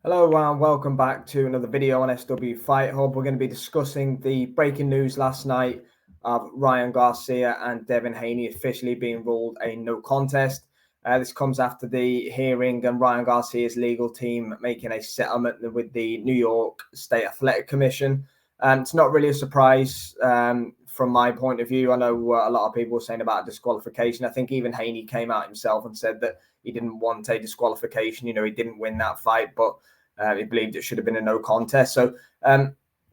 Hello and welcome back to another video on SW Fight Hub. We're going to be discussing the breaking news last night of Ryan Garcia and Devin Haney officially being ruled a no contest. This comes after the hearing and Ryan Garcia's legal team making a settlement with the New York State Athletic Commission. It's not really a surprise from my point of view. I know a lot of people were saying about disqualification. I think even Haney came out himself and said that he didn't want a disqualification. He didn't win that fight, but he believed it should have been a no contest. So,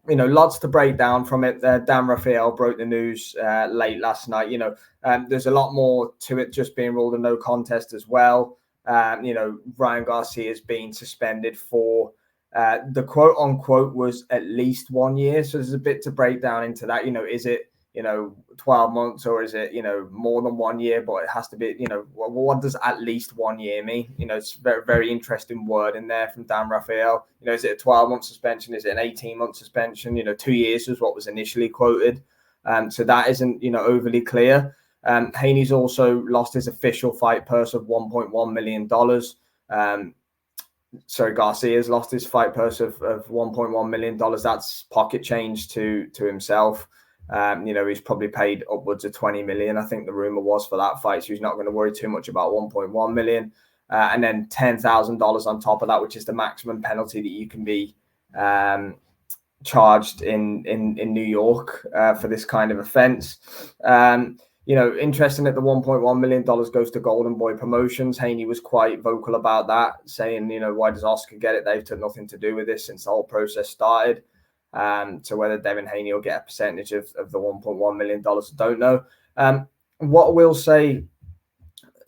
lots to break down from it. Dan Rafael broke the news late last night. There's a lot more to it just being ruled a no contest as well. Ryan Garcia is being suspended for the quote unquote was at least 1 year. So there's a bit to break down into that. Is it 12 months or is it, more than 1 year, but it has to be, what does at least 1 year mean? It's very, very interesting word in there from Dan Rafael. Is it a 12-month suspension? Is it an 18-month suspension? 2 years was what was initially quoted. So that isn't, overly clear. Haney's also lost his official fight purse of $1.1 million. Garcia's lost his fight purse of $1.1 million. That's pocket change to himself. He's probably paid upwards of 20 million. I think the rumor was for that fight. So he's not going to worry too much about 1.1 million. And then $10,000 on top of that, which is the maximum penalty that you can be charged in New York for this kind of offense. Interesting that the $1.1 million goes to Golden Boy Promotions. Haney was quite vocal about that, saying, why does Oscar get it? They've had nothing to do with this since the whole process started. So whether Devin Haney will get a percentage of the $1.1 million, I don't know. What we'll say,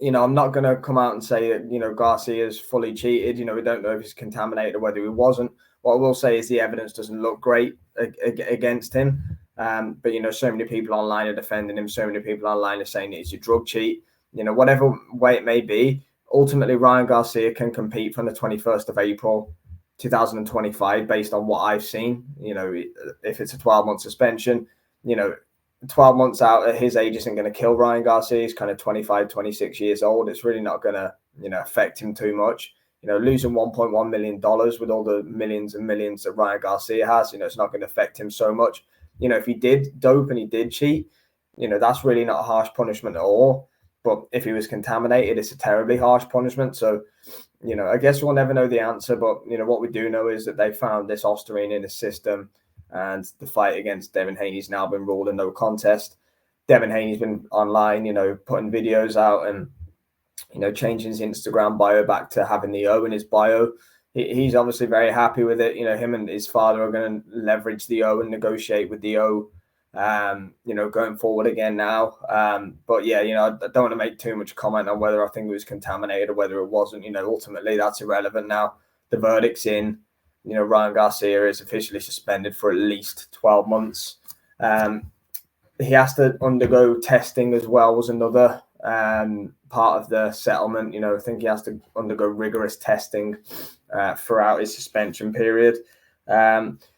I'm not going to come out and say that, Garcia's fully cheated. We don't know if he's contaminated or whether he wasn't. What I will say is the evidence doesn't look great against him. But, so many people online are defending him. So many people online are saying that he's a drug cheat. Whatever way it may be, ultimately Ryan Garcia can compete from the 21st of April. 2025 based on what I've seen. If it's a 12-month suspension, 12 months out at his age isn't going to kill Ryan Garcia. He's kind of 25, 26 years old. It's really not going to, affect him too much. Losing $1.1 million with all the millions and millions that Ryan Garcia has, it's not going to affect him so much. If he did dope and he did cheat, that's really not a harsh punishment at all. But if he was contaminated, it's a terribly harsh punishment. So, I guess we'll never know the answer. But, what we do know is that they found this ostarine in his system. And the fight against Devin Haney's now been ruled a no contest. Devin Haney's been online, putting videos out and, changing his Instagram bio back to having the O in his bio. He's obviously very happy with it. Him and his father are going to leverage the O and negotiate with the O. Going forward again now. But yeah, I don't want to make too much comment on whether I think it was contaminated or whether it wasn't. Ultimately that's irrelevant now. The verdict's in. Ryan Garcia is officially suspended for at least 12 months. He has to undergo testing as well, was another part of the settlement. I think he has to undergo rigorous testing throughout his suspension period.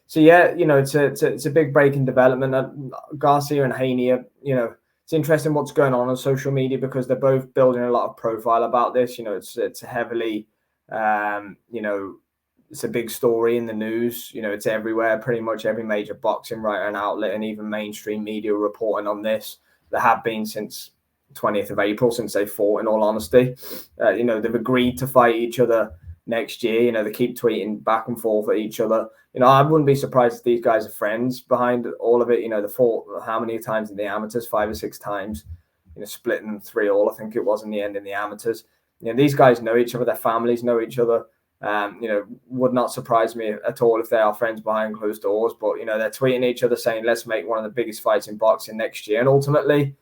So yeah, it's a big break in development. Garcia and Haney are, it's interesting what's going on social media because they're both building a lot of profile about this. It's heavily, it's a big story in the news. It's everywhere. Pretty much every major boxing writer and outlet and even mainstream media reporting on this. There have been since 20th of April, since they fought, in all honesty. They've agreed to fight each other next year. They keep tweeting back and forth at each other. I wouldn't be surprised if these guys are friends behind all of it. They fought how many times in the amateurs? 5 or 6 times. Splitting them 3-3, I think it was in the end in the amateurs. These guys know each other. Their families know each other. Would not surprise me at all if they are friends behind closed doors. But they're tweeting each other saying, "Let's make one of the biggest fights in boxing next year." And ultimately,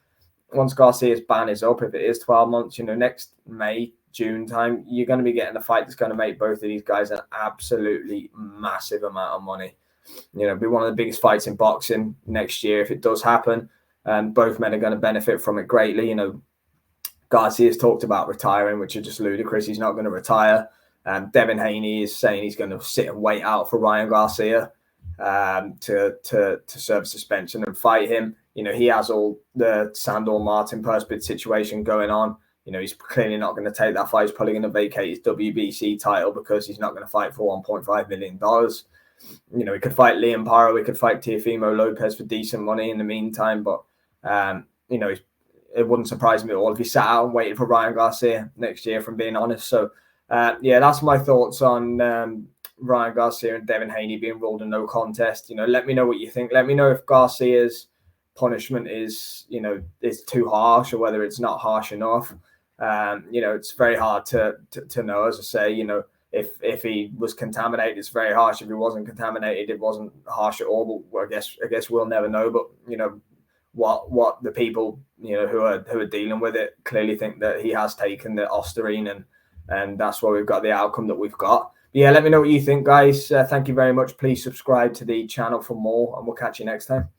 once Garcia's ban is up, if it is 12 months, next May, June time, you're going to be getting a fight that's going to make both of these guys an absolutely massive amount of money. Be one of the biggest fights in boxing next year if it does happen. Both men are going to benefit from it greatly. Garcia's talked about retiring, which is just ludicrous. He's not going to retire. Devin Haney is saying he's going to sit and wait out for Ryan Garcia to serve suspension and fight him. He has all the Sandor Martin purse bid situation going on. he's clearly not going to take that fight. He's probably going to vacate his WBC title because he's not going to fight for $1.5 million. He could fight Liam Paro, he could fight Teofimo Lopez for decent money in the meantime, but it wouldn't surprise me at all if he sat out and waited for Ryan Garcia next year, from being honest. So that's my thoughts on Ryan Garcia and Devin Haney being ruled a no contest. Let me know what you think. Let me know if Garcia's punishment is too harsh, or whether it's not harsh enough. It's very hard to know. As I say, if he was contaminated, it's very harsh. If he wasn't contaminated, it wasn't harsh at all. But I guess we'll never know. But what the people who are dealing with it clearly think that he has taken the Osterine, and that's why we've got the outcome that we've got. But yeah, let me know what you think, guys. Thank you very much. Please subscribe to the channel for more, and we'll catch you next time.